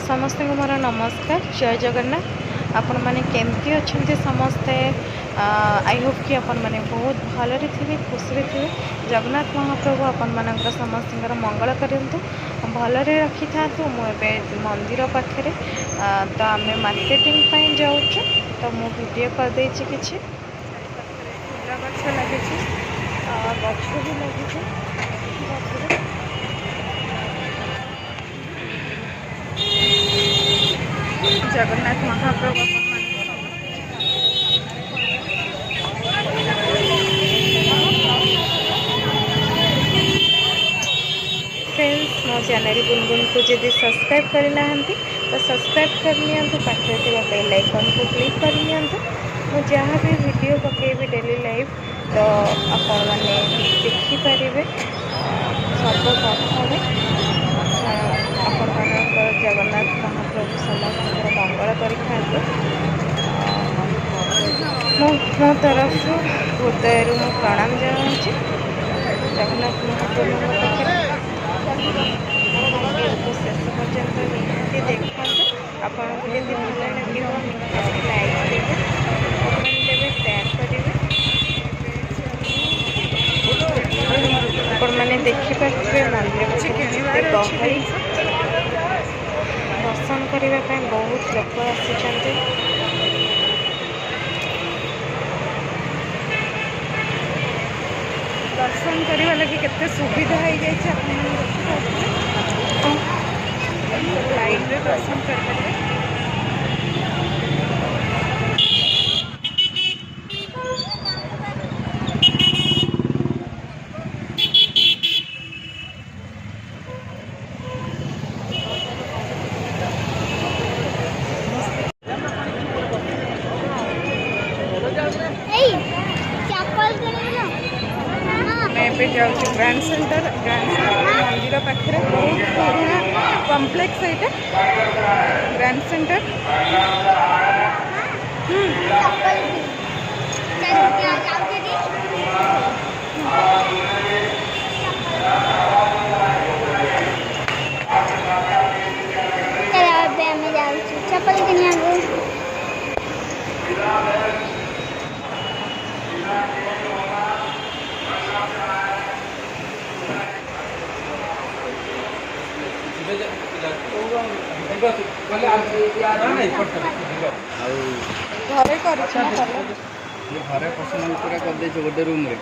समस्त को मोर नमस्कार जय जगन्नाथ। आपण मैंने केमती अच्छा समस्ते आई होप कि आपण मैंने बहुत भलरे थे खुशी थे। जगन्नाथ महाप्रभु आपण मान समस्त मंगल करूँ भलरे रखी था। मुझे मंदिर पाखे तो आम मार्केटिंग जाऊँ तो मु वीडियो करदे कि फूल गछ लगी गछ भी लगी जगन्नाथ महाप्रभु फ्रेंड्स मो चैनल गुनगुन को जब सब्सक्राइब करना तो सब्सक्राइब करनी पाखे बेल आइकन को क्लिक करनी मु जहाँ भी वीडियो पकेबी डेली लाइफ तो आपण मैंने देखिपारे सर्वप्रथम आपण जगन्नाथ महाप्रभु समस्त मंगल करें मो तरफ हृदय मु प्रणाम जनाऊँगी जगन्नाथ महाप्रभु शेष पर्यंत निहाती देखते आपको जब भल लगे निहाती लाइक देवे कमेंट देवे शेयर करेंगे मैंने देखिपे मंदिर गहरी दर्शन करने बहुत लोक आसी दर्शन करने लगी केते सुविधा हो जाए लाइन रे दर्शन कर जाऊँ ग्रांड सेंटर मंदिर पाखे बहुत पुराना कॉम्प्लेक्स ये ग्रांड सेंटर चप्पल घरे घरे पसंद पूरा कर गोटे रूम रे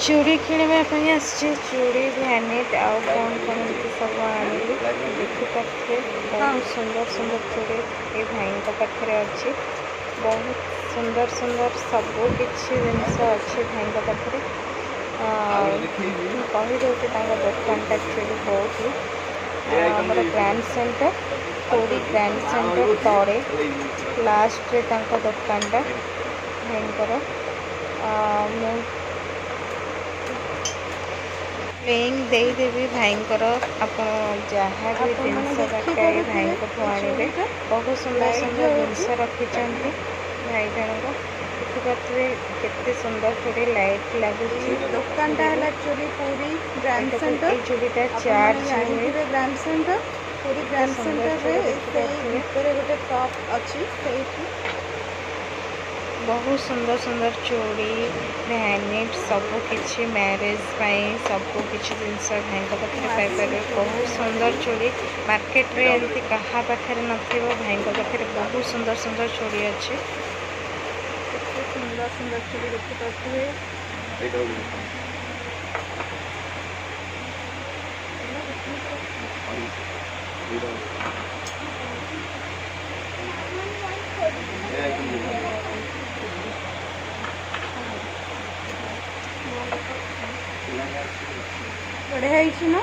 चूड़ी किणवाई चूड़ी भैनेट आउ कौन कौन सब आनी देखिपे बहुत सुंदर सुंदर चूड़ी ये भाई पाखे अच्छी बहुत सुंदर सुंदर सबू किसी जिनस अच्छी भाई पाखे कहीदे दुकानटा एक्चुअली बहुत आमर ग्रांड सेंटर पूरी ग्रांड सेंटर तले लास्ट रे दुकानटा भाईंकर लिंक देदेवी भाईंकर आप जहाँ भी जिनस दरकार भाई को आने बहुत सुंदर सुंदर जिनस रखिंट भाई जन देखिपे केते सुंदर चूड़ी लाइट लगुच दुकानटा है चूड़ी पूरी ग्रांड सेंटर चूड़ीटा चार्ज हुए ग्रांड सेंटर पूरी ग्रांड सेंटर भितर गोटे शॉप अच्छी बहुत सुंदर सुंदर चूड़ी भैनेट सबू किसी मैरेज सबू किसी जिनस भाई पाखे पाइपर बहुत सुंदर चूड़ी मार्केट रे एमती कहा पाखे नथिबो भाई पाखे बहुत सुंदर सुंदर चूड़ी अच्छी सुंदर सुंदर चूड़ी देखिपे बढ़िया है ना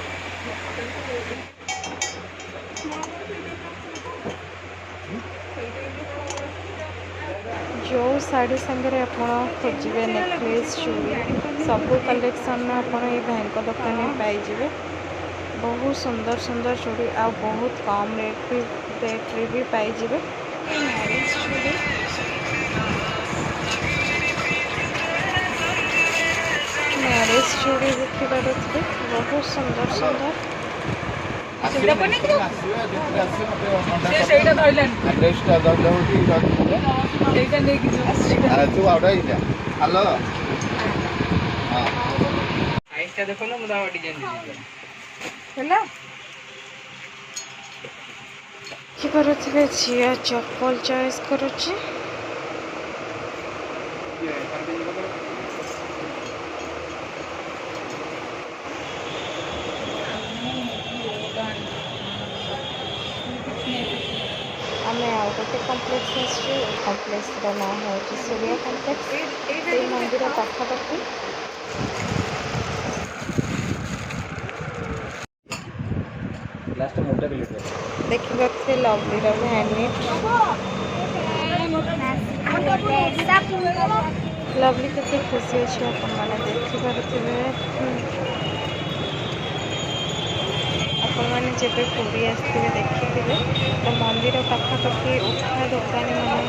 जो शाढ़ी सांगे आपण खोजे नेकलेस चूड़ी सबू कलेक्शन आपण ये भाई दुकान में पाइबे। बहुत सुंदर सुंदर चूड़ी आ बहुत कम रेट भी पाइबे। मैरिज चूड़ी देखिए बहुत सुंदर सुंदर देखिए झिया चप्पल चॉइस करुच्ची। आम आउ गोटे कम्प्लेक्स कम्प्लेक्स ना हूँ सूर्या कम्प्लेक्स मंदिर पाखापाखि देखिए लवली भैंड लवली के खुशी अच्छे आपने देखिपे आपने जब पूरी आसते देखिए तो मंदिर पाखापाखि उठा दुकानी मान